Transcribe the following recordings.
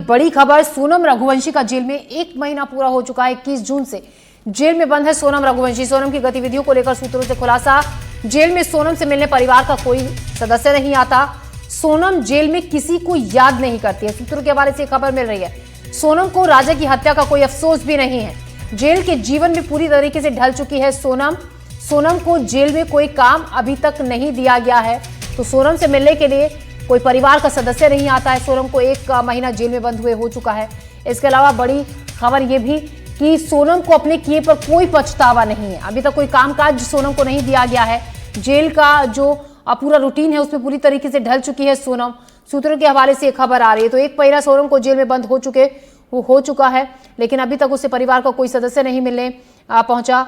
बड़ी खबर, सोनम रघुवंशी का जेल में 1 महीना पूरा हो चुका है। 21 जून से जेल में बंद है सोनम रघुवंशी। सोनम की गतिविधियों को लेकर सूत्रों से खुलासा, जेल में सोनम से मिलने परिवार का कोई सदस्य नहीं आता। सोनम जेल में किसी को याद नहीं करती है। सूत्रों के हवाले से खबर मिल रही है, सोनम को राजा की हत्या का कोई अफसोस भी नहीं है। जेल के जीवन में पूरी तरीके से ढल चुकी है सोनम। सोनम को जेल में कोई काम अभी तक नहीं दिया गया है, तो सोनम से मिलने के लिए कोई परिवार का सदस्य नहीं आता है। सोनम को 1 महीना जेल में बंद हुए हो चुका है। इसके अलावा बड़ी खबर यह भी कि सोनम को अपने किए पर कोई पछतावा नहीं है। अभी तक कोई कामकाज सोनम को नहीं दिया गया है। जेल का जो पूरा रूटीन है उसमें पूरी तरीके से ढल चुकी है सोनम। सूत्रों के हवाले से खबर आ रही है। तो 1 महीना सोनम को जेल में बंद हो चुका है, लेकिन अभी तक उससे परिवार का कोई सदस्य नहीं मिलने पहुंचा।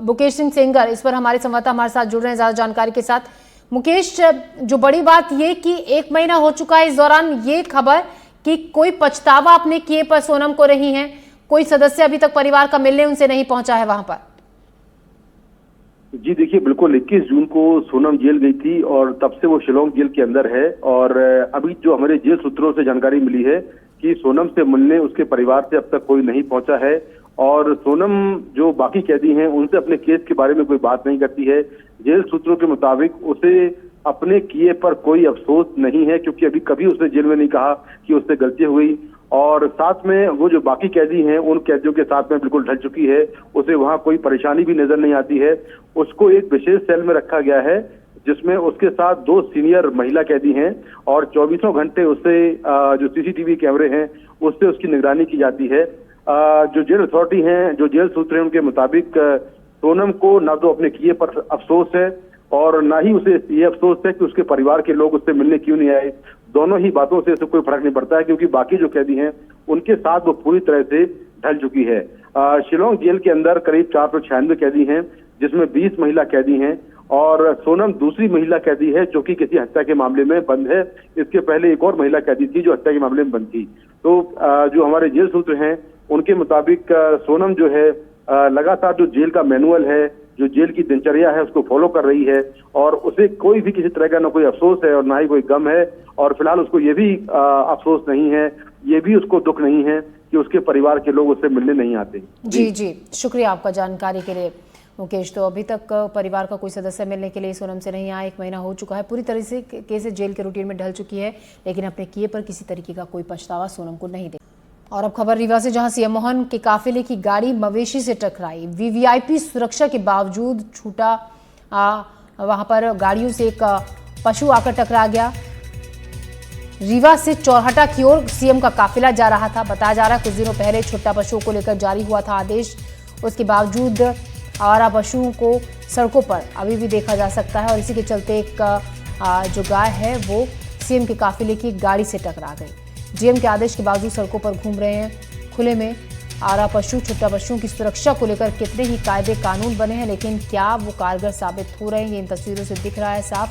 मुकेश सिंह सेंगर इस पर हमारे संवाददाता हमारे साथ जुड़ रहे हैं ज्यादा जानकारी के साथ। मुकेश, जो बड़ी बात ये कि 1 महीना हो चुका है, इस दौरान ये खबर कि कोई पछतावा अपने किए पर सोनम को नहीं है, कोई सदस्य अभी तक परिवार का मिलने उनसे नहीं पहुंचा है वहां पर। जी देखिए, बिल्कुल 21 जून को सोनम जेल गई थी और तब से वो शिलोंग जेल के अंदर है। और अभी जो हमारे जेल सूत्रों से जानकारी मिली है कि सोनम से मिलने उसके परिवार से अब तक कोई नहीं पहुंचा है। और सोनम जो बाकी कैदी हैं उनसे अपने केस के बारे में कोई बात नहीं करती है। जेल सूत्रों के मुताबिक उसे अपने किए पर कोई अफसोस नहीं है, क्योंकि अभी कभी उसने जेल में नहीं कहा कि उससे गलती हुई। और साथ में वो जो बाकी कैदी हैं उन कैदियों के साथ में बिल्कुल ढल चुकी है। उसे वहां कोई परेशानी भी नजर नहीं आती है। उसको एक विशेष सेल में रखा गया है जिसमें उसके साथ 2 सीनियर महिला कैदी हैं और 24 घंटे उससे जो सीसीटीवी कैमरे हैं उससे उसकी निगरानी की जाती है। जो जेल अथॉरिटी हैं, जो जेल सूत्र हैं, उनके मुताबिक सोनम को ना तो अपने किए पर अफसोस है और ना ही उसे ये अफसोस है कि उसके परिवार के लोग उससे मिलने क्यों नहीं आए। दोनों ही बातों से उसे कोई फर्क नहीं पड़ता है, क्योंकि बाकी जो कैदी हैं उनके साथ वो पूरी तरह से ढल चुकी है। शिलोंग जेल के अंदर करीब 496 कैदी हैं, जिसमें 20 महिला कैदी हैं और सोनम दूसरी महिला कैदी है जो कि किसी हत्या के मामले में बंद है। इसके पहले एक और महिला कैदी थी जो हत्या के मामले में बंद थी। तो जो हमारे जेल सूत्र हैं उनके मुताबिक सोनम जो है लगातार जो जेल का मैनुअल है, जो जेल की दिनचर्या है, उसको फॉलो कर रही है और उसे कोई भी किसी तरह का ना कोई अफसोस है और ना ही कोई गम है। और फिलहाल उसको ये भी अफसोस नहीं है, ये भी उसको दुख नहीं है कि उसके परिवार के लोग उससे मिलने नहीं आते। जी, शुक्रिया आपका जानकारी के लिए मुकेश। तो अभी तक परिवार का कोई सदस्य मिलने के लिए सोनम से नहीं आया। 1 महीना हो चुका है, पूरी तरह से केस जेल के रूटीन में ढल चुकी है, लेकिन अपने किए पर किसी तरीके का कोई पछतावा सोनम को नहीं दे। और अब खबर रीवा से, जहां सीएम मोहन के काफिले की गाड़ी मवेशी से टकराई। वीवीआईपी सुरक्षा के बावजूद छूटा वहां पर गाड़ियों से एक पशु आकर टकरा गया। रीवा से चौराहा की ओर सीएम का काफिला जा रहा था। बताया जा रहा है कुछ दिनों पहले छुट्टा पशुओं को लेकर जारी हुआ था आदेश, उसके बावजूद आवारा पशुओं को सड़कों पर अभी भी देखा जा सकता है। और इसी के चलते एक जो गाय है वो सीएम के काफिले की गाड़ी से टकरा गई। डीएम के आदेश के बावजूद सड़कों पर घूम रहे हैं खुले में आवारा पशु। छुट्टा पशुओं की सुरक्षा को लेकर कितने ही कायदे कानून बने हैं, लेकिन क्या वो कारगर साबित हो रहे हैं, ये इन तस्वीरों से दिख रहा है साफ।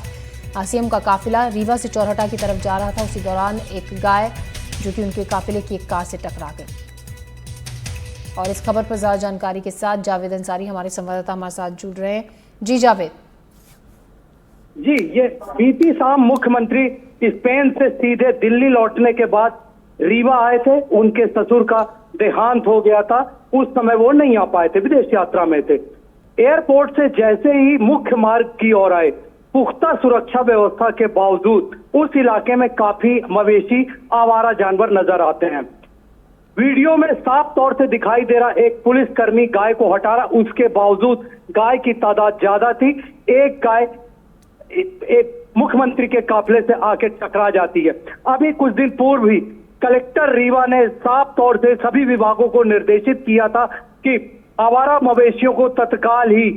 सीएम का काफिला रीवा से चौराहा की तरफ जा रहा था, उसी दौरान एक गाय जो कि उनके काफिले की एक कार से टकरा गई। और इस खबर पर ज्यादा जानकारी के साथ जावेद अंसारी हमारे संवाददाता हमारे साथ जुड़ रहे हैं। जी जावेद। जी, ये बीती शाम मुख्यमंत्री स्पेन से सीधे दिल्ली लौटने के बाद रीवा आए थे। उनके ससुर का देहांत हो गया था, उस समय वो नहीं आ पाए थे, विदेश यात्रा में थे। एयरपोर्ट से जैसे ही मुख्य मार्ग की ओर आए, पुख्ता सुरक्षा व्यवस्था के बावजूद उस इलाके में काफी मवेशी आवारा जानवर नजर आते हैं। वीडियो में साफ तौर से दिखाई दे रहा एक पुलिसकर्मी गाय को हटा रहा, उसके बावजूद गाय की तादाद ज्यादा थी। एक गाय एक मुख्यमंत्री के काफिले से आके टकरा जाती है। अभी कुछ दिन पूर्व ही कलेक्टर रीवा ने साफ तौर से सभी विभागों को निर्देशित किया था कि आवारा मवेशियों को तत्काल ही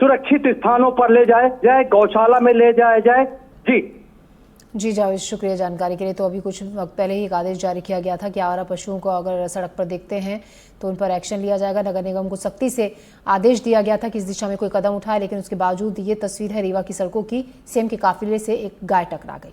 सुरक्षित स्थानों पर ले जाए, गौशाला में ले जाया जाए। जी जावेद, शुक्रिया जानकारी के लिए। तो अभी कुछ वक्त पहले ही एक आदेश जारी किया गया था कि आवारा पशुओं को अगर सड़क पर देखते हैं तो उन पर एक्शन लिया जाएगा। नगर निगम को सख्ती से आदेश दिया गया था कि इस दिशा में कोई कदम उठाए, लेकिन उसके बावजूद ये तस्वीर है रीवा की सड़कों की। सीएम के काफिले से एक गाय टकरा गई।